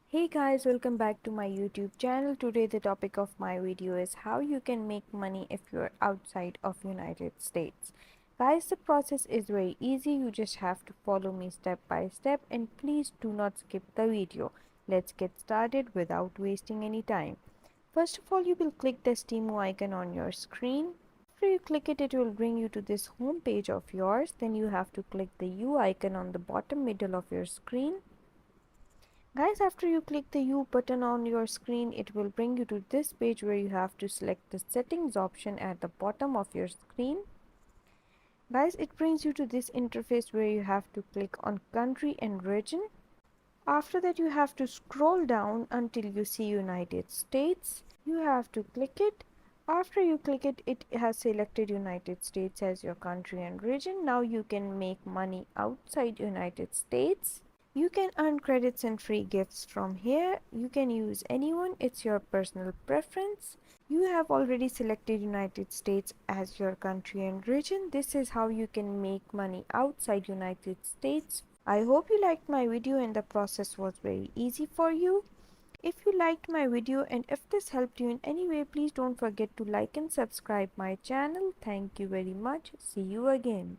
Hey guys, welcome back to my YouTube channel. Today the topic of my video is how you can make money if you're outside of United States. Guys, the process is very easy. You just have to follow me step by step and please do not skip the video. Let's get started without wasting any time. First of all, you will click the Temu icon on your screen. After you click it, it will bring you to this home page of yours. Then you have to click the U icon on the bottom middle of your screen. Guys, after you click the U button on your screen, it will bring you to this page where you have to select the settings option at the bottom of your screen. Guys, it brings you to this interface where you have to click on country and region. After that, you have to scroll down until you see United States. You have to click it. After you click it, it has selected United States as your country and region. Now you can make money outside United States. You can earn credits and free gifts from here. You can use anyone, it's your personal preference. You have already selected United States as your country and region. This is how you can make money outside United States. I hope you liked my video and the process was very easy for you. If you liked my video and if this helped you in any way, please don't forget to like and subscribe my channel. Thank you very much. See you again.